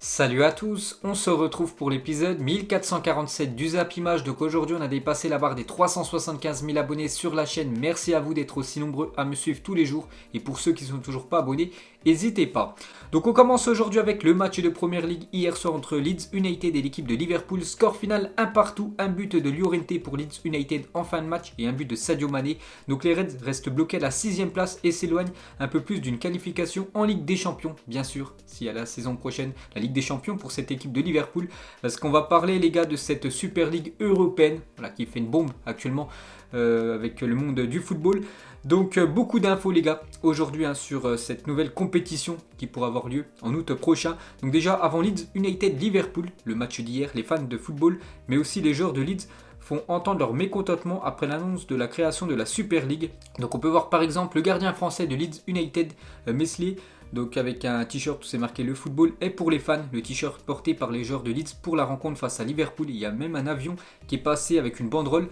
Salut à tous, on se retrouve pour l'épisode 1447 du Zap Image. Donc aujourd'hui on a dépassé la barre des 375 000 abonnés sur la chaîne. Merci à vous d'être aussi nombreux à me suivre tous les jours. Et pour ceux qui ne sont toujours pas abonnés, n'hésitez pas. Donc on commence aujourd'hui avec le match de Première Ligue hier soir entre Leeds United et l'équipe de Liverpool. Score final 1 partout, un but de Llorente pour Leeds United en fin de match et un but de Sadio Mané. Donc les Reds restent bloqués à la 6ème place et s'éloignent un peu plus d'une qualification en Ligue des Champions. Bien sûr, si à la saison prochaine, la Ligue des Champions pour cette équipe de Liverpool. Parce qu'on va parler les gars de cette Super Ligue européenne, voilà, qui fait une bombe actuellement avec le monde du football. Donc beaucoup d'infos les gars aujourd'hui sur cette nouvelle compétition qui pourra avoir lieu en août prochain. Donc déjà avant Leeds United Liverpool, le match d'hier, les fans de football mais aussi les joueurs de Leeds font entendre leur mécontentement après l'annonce de la création de la Super League. Donc on peut voir par exemple le gardien français de Leeds United, Meslier, donc avec un t-shirt où c'est marqué le football est pour les fans, le t-shirt porté par les joueurs de Leeds pour la rencontre face à Liverpool. Il y a même un avion qui est passé avec une banderole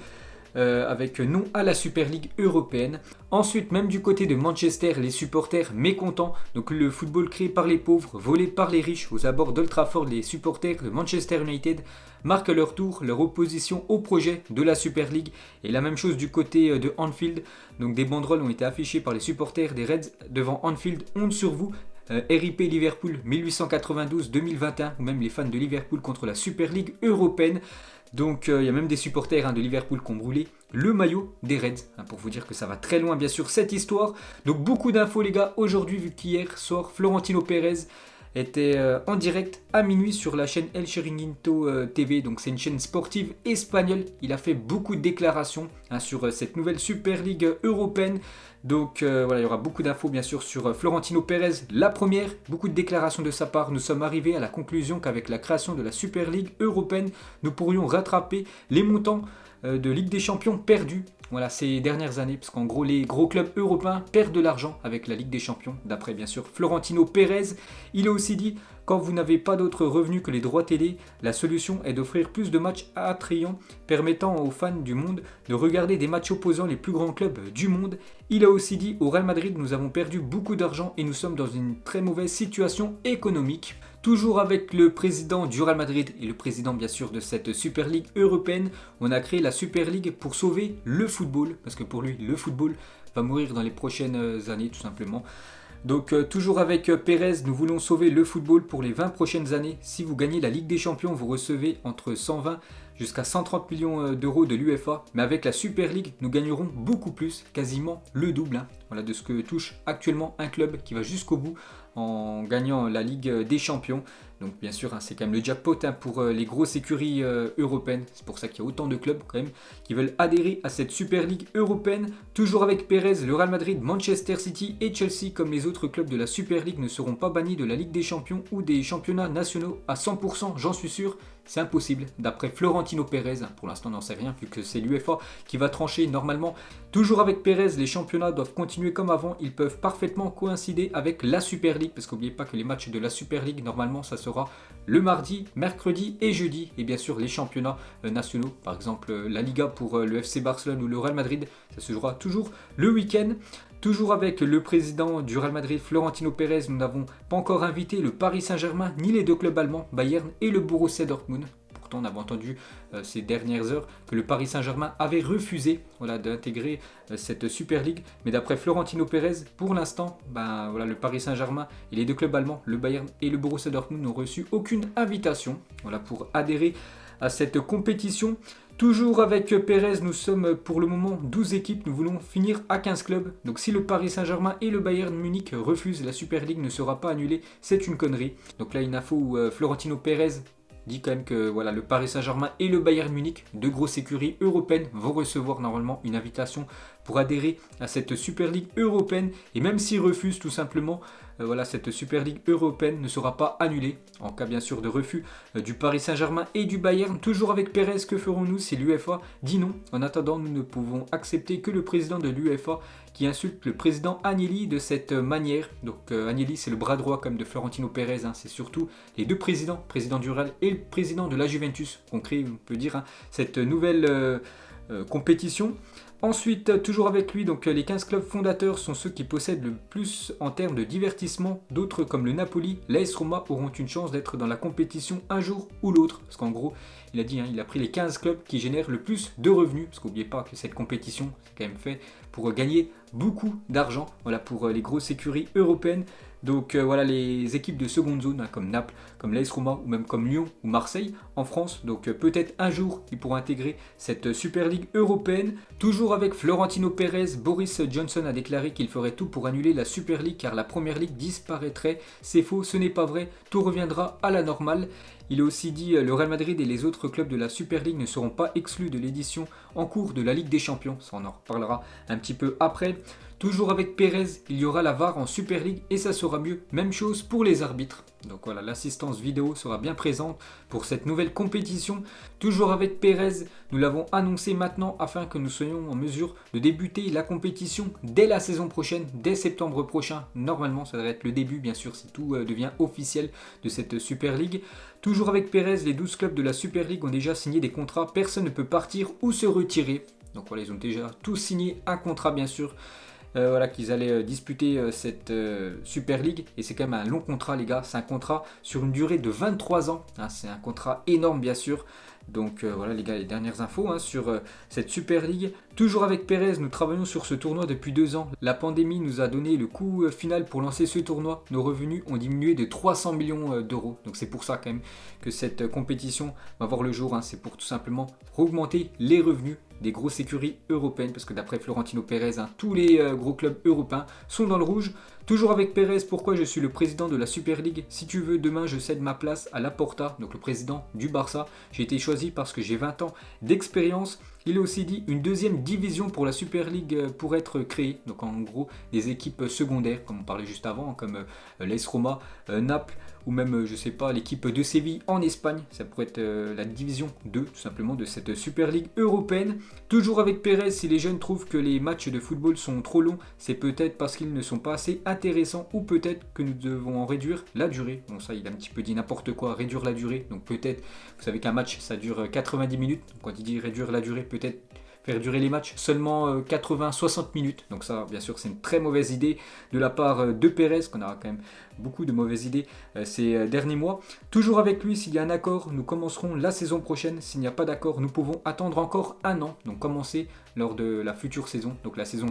avec non à la Super League européenne. Ensuite, même du côté de Manchester, les supporters mécontents. Donc le football créé par les pauvres, volé par les riches. Aux abords d'Old Trafford, les supporters de Manchester United marquent leur tour, leur opposition au projet de la Super League. Et la même chose du côté de Anfield. Donc des banderoles ont été affichées par les supporters des Reds devant Anfield. Honte sur vous. RIP Liverpool 1892-2021 ou même les fans de Liverpool contre la Super League européenne. Donc il y a même des supporters de Liverpool qui ont brûlé le maillot des Reds, pour vous dire que ça va très loin bien sûr cette histoire. Donc beaucoup d'infos les gars aujourd'hui, vu qu'hier soir Florentino Pérez était en direct à minuit sur la chaîne El Chiringuito TV, donc c'est une chaîne sportive espagnole. Il a fait beaucoup de déclarations sur cette nouvelle Super League européenne. Donc voilà, il y aura beaucoup d'infos bien sûr sur Florentino Pérez. La première, beaucoup de déclarations de sa part. Nous sommes arrivés à la conclusion qu'avec la création de la Super League européenne, nous pourrions rattraper les montants de Ligue des Champions perdus voilà, ces dernières années. Parce qu'en gros, les gros clubs européens perdent de l'argent avec la Ligue des Champions. D'après bien sûr Florentino Pérez. Il a aussi dit, quand vous n'avez pas d'autres revenus que les droits télé, la solution est d'offrir plus de matchs attrayants, permettant aux fans du monde de regarder des matchs opposant les plus grands clubs du monde. Il a aussi dit, au Real Madrid, nous avons perdu beaucoup d'argent et nous sommes dans une très mauvaise situation économique. Toujours avec le président du Real Madrid et le président bien sûr de cette Super League européenne, on a créé la Super League pour sauver le football, parce que pour lui le football va mourir dans les prochaines années tout simplement. Donc toujours avec Pérez, nous voulons sauver le football pour les 20 prochaines années. Si vous gagnez la Ligue des Champions, vous recevez entre 120 jusqu'à 130 millions d'euros de l'UEFA. Mais avec la Super League, nous gagnerons beaucoup plus, quasiment le double. Voilà, de ce que touche actuellement un club qui va jusqu'au bout en gagnant la Ligue des Champions. Donc bien sûr, c'est quand même le jackpot pour les grosses écuries européennes. C'est pour ça qu'il y a autant de clubs quand même qui veulent adhérer à cette Super League européenne. Toujours avec Pérez, le Real Madrid, Manchester City et Chelsea, comme les autres clubs de la Super League, ne seront pas bannis de la Ligue des Champions ou des championnats nationaux à 100%, j'en suis sûr. C'est impossible, d'après Florentino Pérez. Pour l'instant, on n'en sait rien, vu que c'est l'UEFA qui va trancher normalement. Toujours avec Pérez, les championnats doivent continuer comme avant. Ils peuvent parfaitement coïncider avec la Super League, parce qu'oubliez pas que les matchs de la Super League, normalement, ça sera le mardi, mercredi et jeudi. Et bien sûr, les championnats nationaux, par exemple la Liga pour le FC Barcelone ou le Real Madrid, ça se jouera toujours le week-end. Toujours avec le président du Real Madrid, Florentino Pérez, nous n'avons pas encore invité le Paris Saint-Germain, ni les deux clubs allemands, Bayern et le Borussia Dortmund. Pourtant, on avait entendu ces dernières heures que le Paris Saint-Germain avait refusé d'intégrer cette Super League. Mais d'après Florentino Pérez, pour l'instant, le Paris Saint-Germain et les deux clubs allemands, le Bayern et le Borussia Dortmund, n'ont reçu aucune invitation pour adhérer à cette compétition. Toujours avec Pérez, nous sommes pour le moment 12 équipes, nous voulons finir à 15 clubs. Donc si le Paris Saint-Germain et le Bayern Munich refusent, la Super League ne sera pas annulée, c'est une connerie. Donc là une info où Florentino Pérez dit quand même que le Paris Saint-Germain et le Bayern Munich, deux grosses écuries européennes, vont recevoir normalement une invitation pour adhérer à cette Super League européenne. Et même s'ils refusent tout simplement, cette Super League européenne ne sera pas annulée. En cas bien sûr de refus du Paris Saint-Germain et du Bayern. Toujours avec Pérez, que ferons-nous si l'UEFA dit non? En attendant, nous ne pouvons accepter que le président de l'UEFA qui insulte le président Agnelli de cette manière. Donc Agnelli, c'est le bras droit comme de Florentino Pérez. C'est surtout les deux présidents, président du Real et le président de la Juventus, qu'on crée, on peut dire, cette nouvelle compétition. Ensuite, toujours avec lui, donc les 15 clubs fondateurs sont ceux qui possèdent le plus en termes de divertissement. D'autres comme le Napoli, l'AS Roma auront une chance d'être dans la compétition un jour ou l'autre. Parce qu'en gros, il a dit, il a pris les 15 clubs qui génèrent le plus de revenus. Parce qu'oubliez pas que cette compétition, c'est quand même fait pour gagner beaucoup d'argent. Voilà, pour les grosses écuries européennes. Donc voilà les équipes de seconde zone comme Naples, comme l'AS Roma ou même comme Lyon ou Marseille en France. Donc peut-être un jour ils pourront intégrer cette Super League européenne. Toujours avec Florentino Pérez, Boris Johnson a déclaré qu'il ferait tout pour annuler la Super League car la Première Ligue disparaîtrait. C'est faux, ce n'est pas vrai, tout reviendra à la normale. Il a aussi dit le Real Madrid et les autres clubs de la Super League ne seront pas exclus de l'édition en cours de la Ligue des Champions. Ça on en reparlera un petit peu après. Toujours avec Pérez, il y aura la VAR en Super League et ça sera mieux. Même chose pour les arbitres. Donc voilà, l'assistance vidéo sera bien présente pour cette nouvelle compétition. Toujours avec Pérez, nous l'avons annoncé maintenant afin que nous soyons en mesure de débuter la compétition dès la saison prochaine, dès septembre prochain. Normalement, ça devrait être le début, bien sûr, si tout devient officiel de cette Super League. Toujours avec Pérez, les 12 clubs de la Super League ont déjà signé des contrats. Personne ne peut partir ou se retirer. Donc voilà, ils ont déjà tous signé un contrat, bien sûr. Voilà, qu'ils allaient disputer cette Super League. Et c'est quand même un long contrat, les gars. C'est un contrat sur une durée de 23 ans. C'est un contrat énorme, bien sûr. Donc voilà, les gars, les dernières infos sur cette Super League. Toujours avec Pérez, nous travaillons sur ce tournoi depuis 2 ans. La pandémie nous a donné le coup final pour lancer ce tournoi. Nos revenus ont diminué de 300 millions d'euros. Donc c'est pour ça quand même que cette compétition va voir le jour. C'est pour tout simplement augmenter les revenus des grosses écuries européennes. Parce que d'après Florentino Pérez, tous les gros clubs européens sont dans le rouge. Toujours avec Pérez, pourquoi je suis le président de la Super League? Si tu veux, demain je cède ma place à Laporta, donc le président du Barça. J'ai été choisi parce que j'ai 20 ans d'expérience. Il a aussi dit une deuxième division pour la Super League pour être créée. Donc en gros des équipes secondaires, comme on parlait juste avant, comme l'AS Roma, Naples ou même, je sais pas, l'équipe de Séville en Espagne. Ça pourrait être la division 2 tout simplement de cette Super League européenne. Toujours avec Pérez, si les jeunes trouvent que les matchs de football sont trop longs, c'est peut-être parce qu'ils ne sont pas assez intéressants ou peut-être que nous devons en réduire la durée. Bon ça il a un petit peu dit n'importe quoi, réduire la durée. Donc peut-être, vous savez qu'un match ça dure 90 minutes. Donc quand il dit réduire la durée, peut-être faire durer les matchs seulement 80-60 minutes. Donc ça, bien sûr, c'est une très mauvaise idée de la part de Pérez, qu'on aura quand même beaucoup de mauvaises idées ces derniers mois. Toujours avec lui, s'il y a un accord, nous commencerons la saison prochaine. S'il n'y a pas d'accord, nous pouvons attendre encore un an. Donc commencer lors de la future saison, donc la saison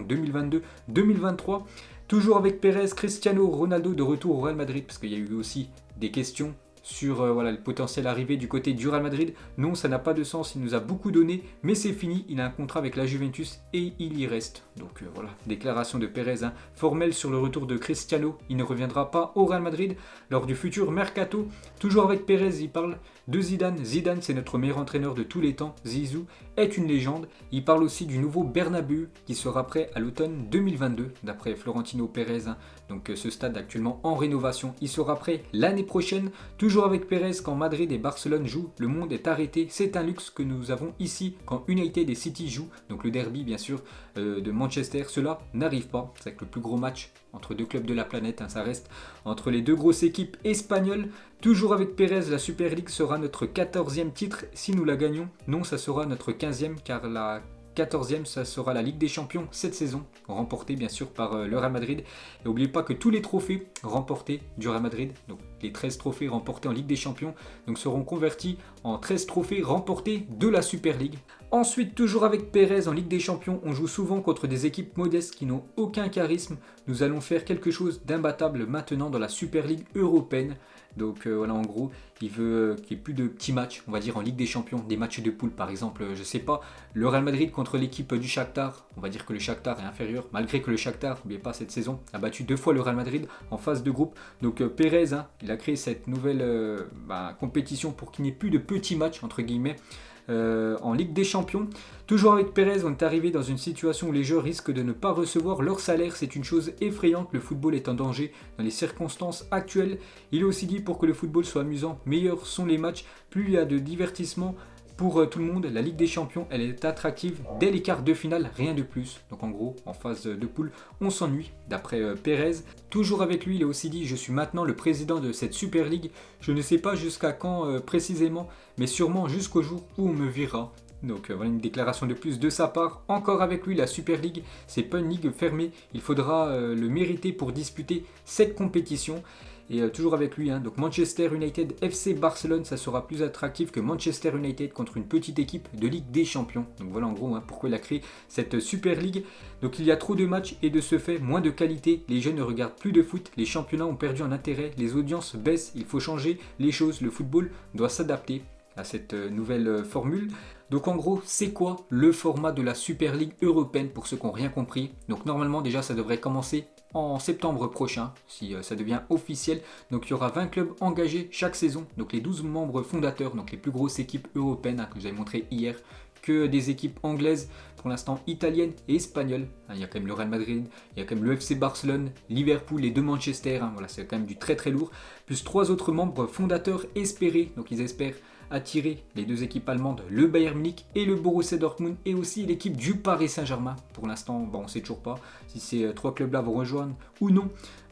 2022-2023. Toujours avec Pérez, Cristiano Ronaldo de retour au Real Madrid, parce qu'il y a eu aussi des questions sur le potentiel arrivé du côté du Real Madrid. Non, ça n'a pas de sens, il nous a beaucoup donné, mais c'est fini, il a un contrat avec la Juventus et il y reste. Donc voilà, déclaration de Pérez formelle sur le retour de Cristiano, il ne reviendra pas au Real Madrid lors du futur mercato. Toujours avec Pérez, il parle de Zidane. Zidane, c'est notre meilleur entraîneur de tous les temps, Zizou est une légende. Il parle aussi du nouveau Bernabéu qui sera prêt à l'automne 2022, d'après Florentino Pérez. Donc ce stade actuellement en rénovation, il sera prêt l'année prochaine. Toujours avec Pérez, quand Madrid et Barcelone jouent, le monde est arrêté. C'est un luxe que nous avons ici quand United et City jouent. Donc le derby bien sûr de Manchester, cela n'arrive pas. C'est le plus gros match entre deux clubs de la planète, ça reste entre les deux grosses équipes espagnoles. Toujours avec Pérez, la Super League sera notre 14e titre si nous la gagnons. Non, ça sera notre 15e car la 14e, ça sera la Ligue des Champions cette saison, remportée bien sûr par le Real Madrid. Et n'oubliez pas que tous les trophées remportés du Real Madrid, donc les 13 trophées remportés en Ligue des Champions, donc seront convertis en 13 trophées remportés de la Super League. Ensuite, toujours avec Pérez en Ligue des Champions, on joue souvent contre des équipes modestes qui n'ont aucun charisme. Nous allons faire quelque chose d'imbattable maintenant dans la Super League européenne. Donc voilà, en gros, il veut qu'il n'y ait plus de petits matchs, on va dire en Ligue des Champions, des matchs de poule par exemple, je sais pas, le Real Madrid contre l'équipe du Shakhtar, on va dire que le Shakhtar est inférieur, malgré que le Shakhtar, n'oubliez pas cette saison, a battu 2 fois le Real Madrid en phase de groupe. Donc Pérez, il a créé cette nouvelle compétition pour qu'il n'y ait plus de petits matchs, entre guillemets, en Ligue des Champions. Toujours avec Pérez, on est arrivé dans une situation où les joueurs risquent de ne pas recevoir leur salaire. C'est une chose effrayante, le football est en danger dans les circonstances actuelles. Il a aussi dit pour que le football soit amusant, meilleurs sont les matchs, plus il y a de divertissement pour tout le monde. La Ligue des Champions, elle est attractive dès les quarts de finale, rien de plus. Donc en gros, en phase de poule, on s'ennuie, d'après Pérez. Toujours avec lui, il a aussi dit « Je suis maintenant le président de cette Super League. Je ne sais pas jusqu'à quand précisément, mais sûrement jusqu'au jour où on me virera. » Donc voilà une déclaration de plus de sa part. Encore avec lui, la Super League, c'est pas une ligue fermée. Il faudra le mériter pour disputer cette compétition. Et toujours avec lui, donc Manchester United FC Barcelone, ça sera plus attractif que Manchester United contre une petite équipe de Ligue des Champions. Donc voilà en gros pourquoi il a créé cette Super League. Donc il y a trop de matchs et de ce fait, moins de qualité. Les jeunes ne regardent plus de foot, les championnats ont perdu en intérêt, les audiences baissent, il faut changer les choses. Le football doit s'adapter à cette nouvelle formule. Donc en gros, c'est quoi le format de la Super League européenne pour ceux qui n'ont rien compris? Donc normalement déjà ça devrait commencer en septembre prochain, si ça devient officiel. Donc il y aura 20 clubs engagés chaque saison, donc les 12 membres fondateurs, donc les plus grosses équipes européennes que je vous avais montré hier, que des équipes anglaises, pour l'instant italiennes et espagnoles. Il y a quand même le Real Madrid, il y a quand même le FC Barcelone, Liverpool et deux Manchester, voilà, c'est quand même du très très lourd, plus 3 autres membres fondateurs espérés, donc ils espèrent attirer les 2 équipes allemandes, le Bayern Munich et le Borussia Dortmund, et aussi l'équipe du Paris Saint-Germain. Pour l'instant, on ne sait toujours pas si ces 3 clubs-là vont rejoindre ou non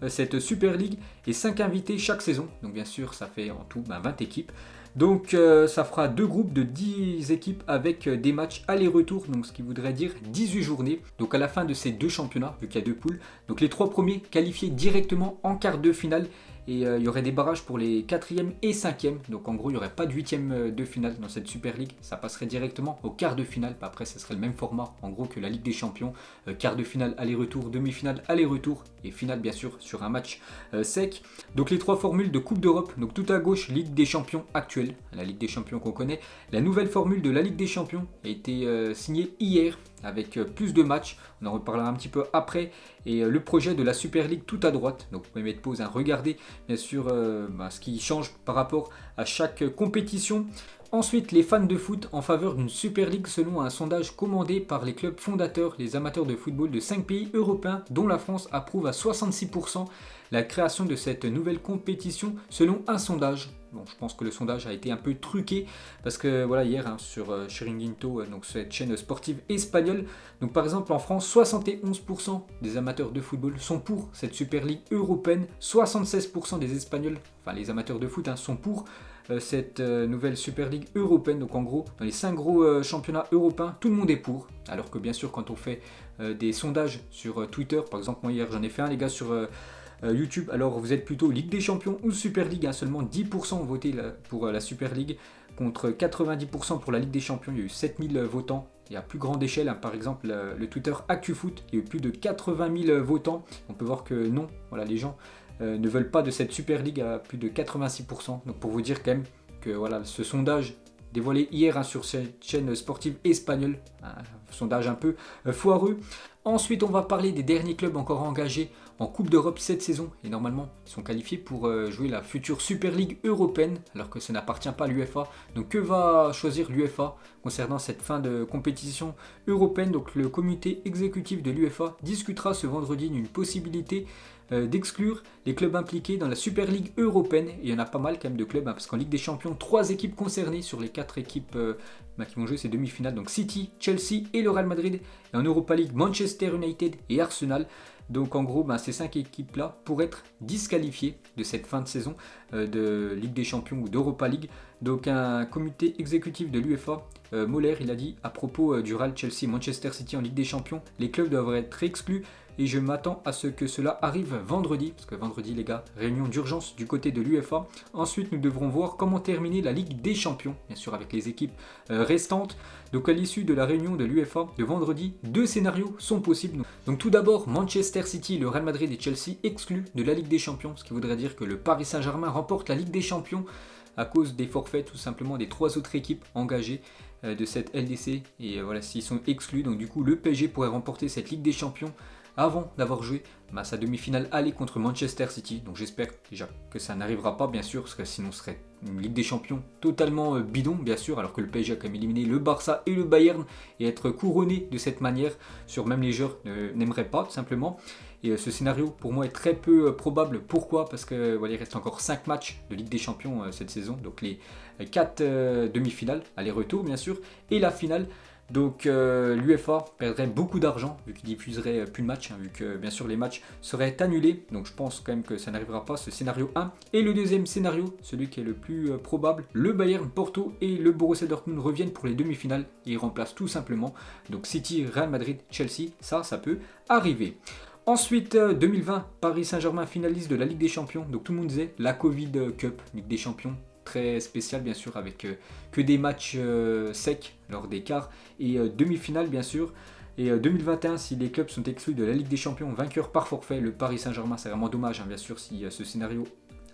cette Super League, et 5 invités chaque saison. Donc bien sûr, ça fait en tout 20 équipes. Donc ça fera 2 groupes de 10 équipes avec des matchs aller-retour, donc ce qui voudrait dire 18 journées. Donc à la fin de ces 2 championnats, vu qu'il y a 2 poules, donc les 3 premiers qualifiés directement en quart de finale. Et il y aurait des barrages pour les 4e et 5e. Donc en gros, il n'y aurait pas de 8e de finale dans cette Super League. Ça passerait directement au quart de finale. Après, ce serait le même format en gros que la Ligue des Champions. Quart de finale, aller-retour, demi-finale, aller-retour. Et finale, bien sûr, sur un match sec. Donc les 3 formules de Coupe d'Europe. Donc tout à gauche, Ligue des Champions actuelle. La Ligue des Champions qu'on connaît. La nouvelle formule de la Ligue des Champions a été signée hier, avec plus de matchs, on en reparlera un petit peu après, et le projet de la Super League tout à droite, donc vous pouvez mettre pause, regardez bien sûr ce qui change par rapport à chaque compétition. Ensuite, les fans de foot en faveur d'une Super League selon un sondage commandé par les clubs fondateurs, les amateurs de football de 5 pays européens, dont la France approuve à 66% la création de cette nouvelle compétition selon un sondage. Bon, je pense que le sondage a été un peu truqué parce que voilà, hier sur Chiringuito, donc cette chaîne sportive espagnole, donc par exemple en France, 71% des amateurs de football sont pour cette Super League européenne, 76% des Espagnols, enfin les amateurs de foot sont pour cette nouvelle Super League européenne. Donc en gros, dans les 5 gros championnats européens, tout le monde est pour. Alors que bien sûr, quand on fait des sondages sur Twitter, par exemple moi hier j'en ai fait un les gars sur YouTube, alors vous êtes plutôt Ligue des Champions ou Super League, seulement 10% ont voté pour la Super League contre 90% pour la Ligue des Champions. Il y a eu 7000 votants. Et à plus grande échelle, par exemple le Twitter ActuFoot, il y a eu plus de 80 000 votants. On peut voir que non, voilà, les gens ne veulent pas de cette Super League à plus de 86%. Donc pour vous dire quand même que voilà, ce sondage dévoilé hier sur cette chaîne sportive espagnole, un sondage un peu foireux. Ensuite, on va parler des derniers clubs encore engagés en Coupe d'Europe cette saison. Et normalement, ils sont qualifiés pour jouer la future Super League européenne, alors que ça n'appartient pas à l'UEFA. Donc que va choisir l'UEFA concernant cette fin de compétition européenne? Donc le comité exécutif de l'UEFA discutera ce vendredi d'une possibilité d'exclure les clubs impliqués dans la Super League européenne. Et il y en a pas mal quand même de clubs, parce qu'en Ligue des Champions, 3 équipes concernées sur les 4 équipes qui vont jouer ces demi-finales, donc City, Chelsea et le Real Madrid. Et en Europa League, Manchester United et Arsenal. Donc en gros, ces 5 équipes-là pourraient être disqualifiées de cette fin de saison de Ligue des Champions ou d'Europa League. Donc un comité exécutif de l'UEFA, Moller, il a dit à propos du Real, Chelsea, Manchester City en Ligue des Champions, les clubs doivent être exclus. Et je m'attends à ce que cela arrive vendredi, parce que vendredi les gars, réunion d'urgence du côté de l'UEFA. Ensuite nous devrons voir comment terminer la Ligue des Champions, bien sûr avec les équipes restantes. Donc à l'issue de la réunion de l'UEFA de vendredi, 2 scénarios sont possibles. Donc tout d'abord, Manchester City, le Real Madrid et Chelsea exclus de la Ligue des Champions, ce qui voudrait dire que le Paris Saint-Germain remporte la Ligue des Champions à cause des forfaits tout simplement des 3 autres équipes engagées de cette LDC. Et voilà, s'ils sont exclus, donc du coup le PSG pourrait remporter cette Ligue des Champions avant d'avoir joué sa demi-finale aller contre Manchester City. Donc j'espère déjà que ça n'arrivera pas, bien sûr, parce que sinon ce serait une Ligue des Champions totalement bidon, bien sûr, alors que le PSG a quand même éliminé le Barça et le Bayern, et être couronné de cette manière, même les joueurs n'aimeraient pas, tout simplement. Et ce scénario, pour moi, est très peu probable. Pourquoi? Parce que voilà, il reste encore 5 matchs de Ligue des Champions cette saison, donc les 4 demi-finales, aller-retour, bien sûr, et la finale. Donc l'UEFA perdrait beaucoup d'argent vu qu'il diffuserait plus de matchs, vu que bien sûr les matchs seraient annulés. Donc je pense quand même que ça n'arrivera pas, ce scénario 1. Et le deuxième scénario, celui qui est le plus probable, le Bayern, Porto et le Borussia Dortmund reviennent pour les demi-finales et ils remplacent tout simplement donc City, Real Madrid, Chelsea. Ça peut arriver. Ensuite, 2020, Paris Saint-Germain finaliste de la Ligue des Champions. Donc tout le monde disait la Covid Cup, Ligue des Champions. Très spécial bien sûr avec que des matchs secs lors des quarts et demi-finales bien sûr. Et 2021, si les clubs sont exclus de la Ligue des Champions, vainqueur par forfait, le Paris Saint-Germain, c'est vraiment dommage bien sûr si ce scénario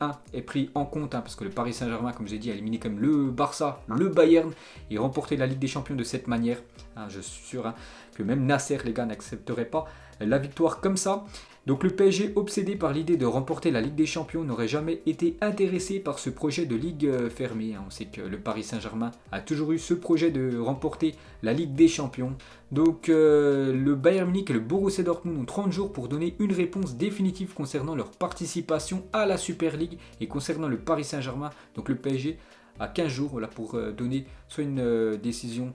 1 est pris en compte, parce que le Paris Saint-Germain, comme j'ai dit, a éliminé comme le Barça, le Bayern et remporté la Ligue des Champions de cette manière. Je suis sûr que même Nasser, les gars, n'accepterait pas la victoire comme ça. Donc le PSG, obsédé par l'idée de remporter la Ligue des Champions, n'aurait jamais été intéressé par ce projet de Ligue fermée. On sait que le Paris Saint-Germain a toujours eu ce projet de remporter la Ligue des Champions. Donc le Bayern Munich et le Borussia Dortmund ont 30 jours pour donner une réponse définitive concernant leur participation à la Super League. Et concernant le Paris Saint-Germain, donc le PSG a 15 jours pour donner soit une décision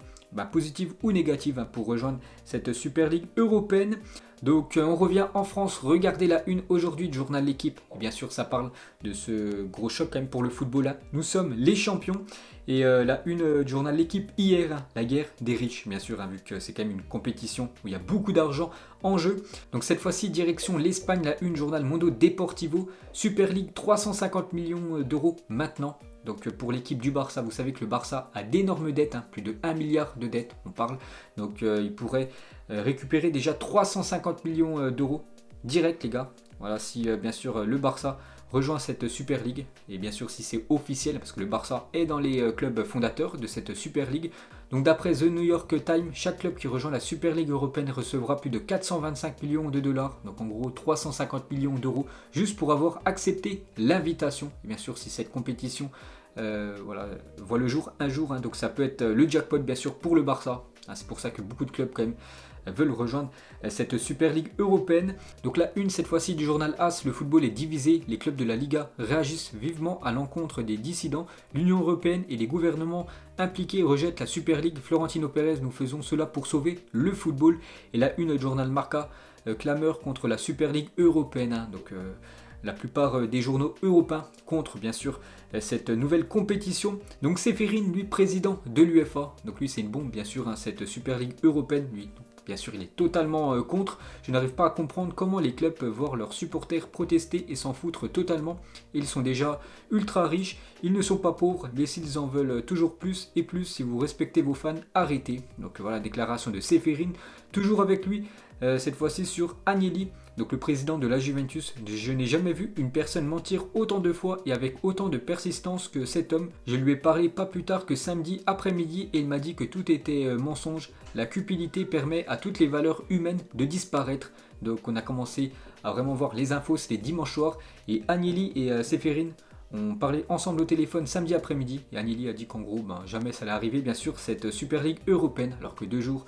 positive ou négative pour rejoindre cette Super League européenne. Donc on revient en France, regardez la une aujourd'hui du journal L'Équipe. Et bien sûr ça parle de ce gros choc quand même pour le football. Nous sommes les champions. Et la une du journal L'Équipe hier, la guerre des riches bien sûr, vu que c'est quand même une compétition où il y a beaucoup d'argent en jeu. Donc cette fois-ci direction l'Espagne, la une journal Mundo Deportivo, Super League 350 millions d'euros maintenant. Donc pour l'équipe du Barça, vous savez que le Barça a d'énormes dettes, plus de 1 milliard de dettes on parle. Donc il pourrait récupérer déjà 350 millions d'euros direct les gars. Voilà si bien sûr le Barça rejoint cette Super League. Et bien sûr si c'est officiel, parce que le Barça est dans les clubs fondateurs de cette Super League. Donc d'après The New York Times, chaque club qui rejoint la Super League européenne recevra plus de 425 millions de dollars. Donc en gros 350 millions d'euros juste pour avoir accepté l'invitation. Et bien sûr si cette compétition voit le jour un jour, donc ça peut être le jackpot bien sûr pour le Barça. C'est pour ça que beaucoup de clubs quand même veulent rejoindre cette Super League européenne. Donc la une cette fois-ci du journal AS, le football est divisé, les clubs de la Liga réagissent vivement à l'encontre des dissidents, l'Union européenne et les gouvernements impliqués rejettent la Super League. Florentino Pérez, nous faisons cela pour sauver le football. Et la une du journal Marca, clameur contre la Super League européenne, donc la plupart des journaux européens contre bien sûr cette nouvelle compétition. Donc Ceferin, lui président de l'UEFA, donc lui c'est une bombe bien sûr, cette Super League européenne, lui bien sûr il est totalement contre. Je n'arrive pas à comprendre comment les clubs peuvent voir leurs supporters protester et s'en foutre totalement. Ils sont déjà ultra riches, ils ne sont pas pauvres, mais s'ils en veulent toujours plus et plus, si vous respectez vos fans, arrêtez. Donc voilà, déclaration de Ceferin, toujours avec lui. Cette fois-ci sur Agnelli, donc le président de la Juventus. Je n'ai jamais vu une personne mentir autant de fois et avec autant de persistance que cet homme. Je lui ai parlé pas plus tard que samedi après-midi et il m'a dit que tout était mensonge. La cupidité permet à toutes les valeurs humaines de disparaître. Donc on a commencé à vraiment voir les infos, c'était dimanche soir. Et Agnelli et Ceferin ont parlé ensemble au téléphone samedi après-midi. Et Agnelli a dit qu'en gros, jamais ça allait arriver, bien sûr, cette Super League européenne. Alors que 2 jours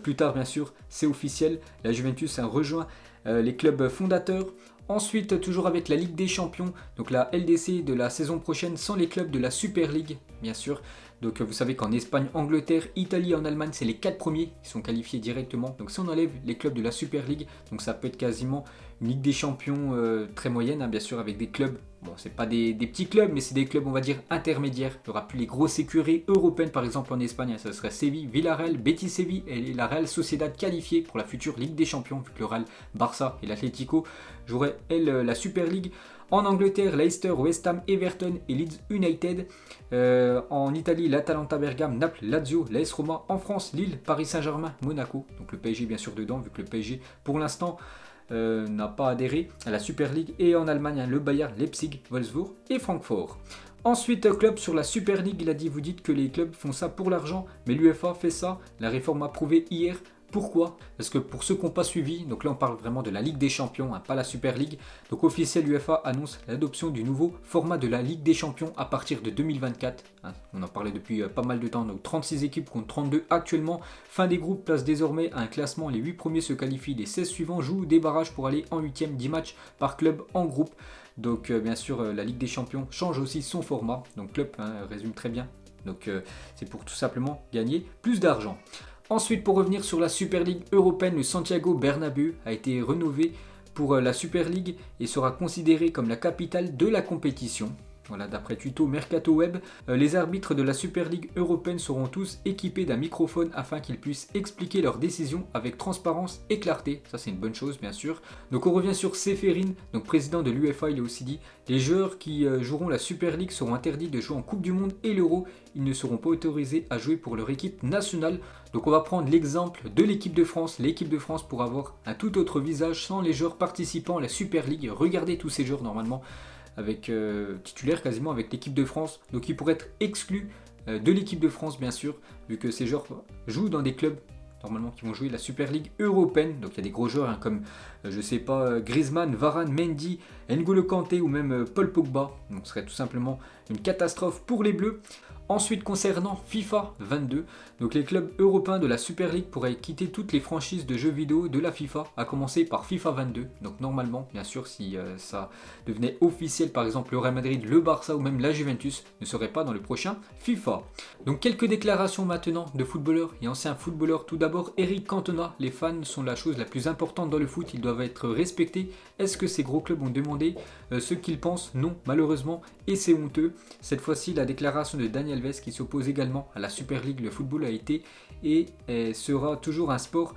plus tard, bien sûr, c'est officiel. La Juventus a rejoint les clubs fondateurs. Ensuite, toujours avec la Ligue des Champions, donc la LDC de la saison prochaine sans les clubs de la Super League, bien sûr. Donc vous savez qu'en Espagne, Angleterre, Italie et en Allemagne, c'est les 4 premiers qui sont qualifiés directement. Donc si on enlève les clubs de la Super League, donc ça peut être quasiment une Ligue des Champions très moyenne, bien sûr, avec des clubs. Bon, c'est pas des petits clubs, mais c'est des clubs, on va dire, intermédiaires. Il n'y aura plus les grosses écuries européennes, par exemple en Espagne. Ça serait Séville, Villarreal, Betis Séville et la Real Sociedad qualifiée pour la future Ligue des Champions, vu que le Real, Barça et l'Atlético joueraient, la Super League. En Angleterre, Leicester, West Ham, Everton et Leeds United. En Italie, l'Atalanta Bergame, Naples, Lazio, l'AS Roma. En France, Lille, Paris Saint-Germain, Monaco. Donc le PSG bien sûr dedans, vu que le PSG pour l'instant n'a pas adhéré à la Super League. Et en Allemagne, le Bayern, Leipzig, Wolfsburg et Francfort. Ensuite, club sur la Super League, il a dit, vous dites que les clubs font ça pour l'argent, mais l'UEFA fait ça. La réforme approuvée hier. Pourquoi? Parce que pour ceux qui n'ont pas suivi, donc là on parle vraiment de la Ligue des Champions, pas la Super League. Donc officiel, l'UEFA annonce l'adoption du nouveau format de la Ligue des Champions à partir de 2024. On en parlait depuis pas mal de temps, donc 36 équipes contre 32 actuellement. Fin des groupes place désormais à un classement, les 8 premiers se qualifient, les 16 suivants jouent des barrages pour aller en 8e, 10 matchs par club en groupe. Donc bien sûr la Ligue des Champions change aussi son format, donc club résume très bien. Donc c'est pour tout simplement gagner plus d'argent. Ensuite, pour revenir sur la Super League européenne, le Santiago Bernabéu a été rénové pour la Super League et sera considéré comme la capitale de la compétition. Voilà, d'après Tuto Mercato Web, les arbitres de la Super League européenne seront tous équipés d'un microphone afin qu'ils puissent expliquer leurs décisions avec transparence et clarté. Ça, c'est une bonne chose, bien sûr. Donc, on revient sur Ceferin, donc président de l'UEFA, il a aussi dit les joueurs qui joueront la Super League seront interdits de jouer en Coupe du Monde et l'Euro. Ils ne seront pas autorisés à jouer pour leur équipe nationale. Donc, on va prendre l'exemple de l'équipe de France. L'équipe de France pour avoir un tout autre visage sans les joueurs participant à la Super League. Regardez tous ces joueurs normalement avec titulaire quasiment avec l'équipe de France, donc ils pourraient être exclus de l'équipe de France bien sûr, vu que ces joueurs jouent dans des clubs normalement qui vont jouer la Super League européenne. Donc il y a des gros joueurs comme je sais pas Griezmann, Varane, Mendy, N'Golo Kanté ou même Paul Pogba. Donc ce serait tout simplement une catastrophe pour les Bleus. Ensuite, concernant FIFA 22, donc les clubs européens de la Super League pourraient quitter toutes les franchises de jeux vidéo de la FIFA, à commencer par FIFA 22. Donc normalement, bien sûr, si ça devenait officiel, par exemple le Real Madrid, le Barça ou même la Juventus ne seraient pas dans le prochain FIFA. Donc quelques déclarations maintenant de footballeurs et anciens footballeurs. Tout d'abord, Eric Cantona, les fans sont la chose la plus importante dans le foot, ils doivent être respectés. Est-ce que ces gros clubs ont demandé ce qu'ils pensent? Non, malheureusement, et c'est honteux. Cette fois-ci, la déclaration de Daniel Alves qui s'oppose également à la Super League. Le football a été et sera toujours un sport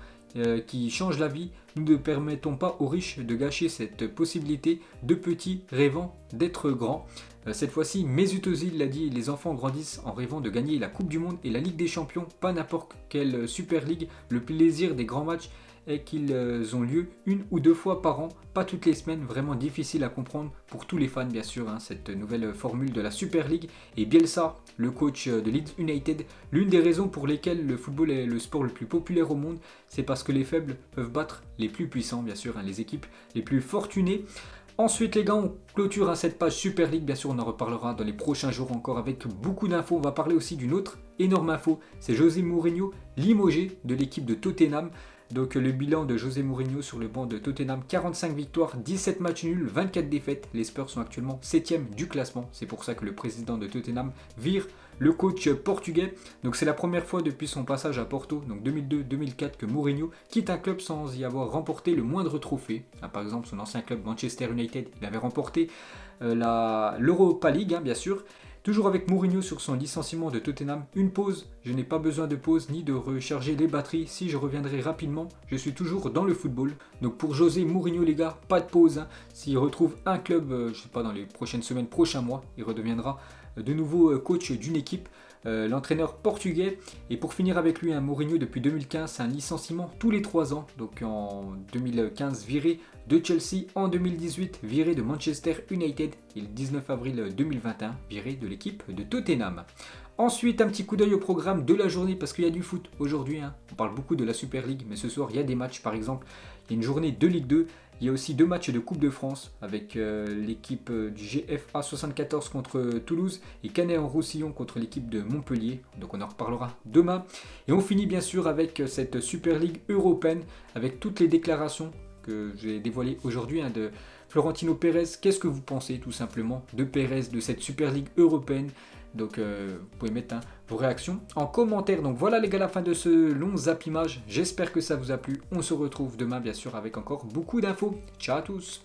qui change la vie. Nous ne permettons pas aux riches de gâcher cette possibilité de petits rêvant d'être grands. Cette fois-ci, Mesut Özil l'a dit, les enfants grandissent en rêvant de gagner la Coupe du Monde et la Ligue des Champions, pas n'importe quelle Super League. Le plaisir des grands matchs est qu'ils ont lieu une ou deux fois par an, pas toutes les semaines, vraiment difficile à comprendre pour tous les fans bien sûr, cette nouvelle formule de la Super League. Et Bielsa, le coach de Leeds United, l'une des raisons pour lesquelles le football est le sport le plus populaire au monde, c'est parce que les faibles peuvent battre les plus puissants bien sûr, les équipes les plus fortunées. Ensuite les gars, on clôture cette page Super League, bien sûr on en reparlera dans les prochains jours encore avec beaucoup d'infos. On va parler aussi d'une autre énorme info, c'est José Mourinho limogé de l'équipe de Tottenham. Donc le bilan de José Mourinho sur le banc de Tottenham, 45 victoires, 17 matchs nuls, 24 défaites. Les Spurs sont actuellement 7e du classement. C'est pour ça que le président de Tottenham vire le coach portugais. Donc c'est la première fois depuis son passage à Porto, donc 2002-2004, que Mourinho quitte un club sans y avoir remporté le moindre trophée. Par exemple son ancien club Manchester United, il avait remporté l'Europa League bien sûr. Toujours avec Mourinho sur son licenciement de Tottenham, une pause, je n'ai pas besoin de pause ni de recharger les batteries, si je reviendrai rapidement, je suis toujours dans le football. Donc pour José Mourinho les gars, pas de pause, s'il retrouve un club, je sais pas dans les prochaines semaines, prochains mois, il redeviendra de nouveau coach d'une équipe, l'entraîneur portugais. Et pour finir avec lui, Mourinho depuis 2015, c'est un licenciement tous les 3 ans, donc en 2015 viré de Chelsea, en 2018 viré de Manchester United et le 19 avril 2021 viré de l'équipe de Tottenham. Ensuite, un petit coup d'œil au programme de la journée parce qu'il y a du foot aujourd'hui. On parle beaucoup de la Super League, mais ce soir il y a des matchs par exemple. Il y a une journée de Ligue 2. Il y a aussi 2 matchs de Coupe de France avec l'équipe du GFA 74 contre Toulouse et Canet-en-Roussillon contre l'équipe de Montpellier. Donc on en reparlera demain. Et on finit bien sûr avec cette Super League européenne avec toutes les déclarations que j'ai dévoilées aujourd'hui de Florentino Pérez. Qu'est-ce que vous pensez tout simplement de Pérez, de cette Super League européenne? Donc vous pouvez mettre vos réactions en commentaire. Donc voilà les gars, la fin de ce long zap image. J'espère que ça vous a plu. On se retrouve demain bien sûr avec encore beaucoup d'infos. Ciao à tous.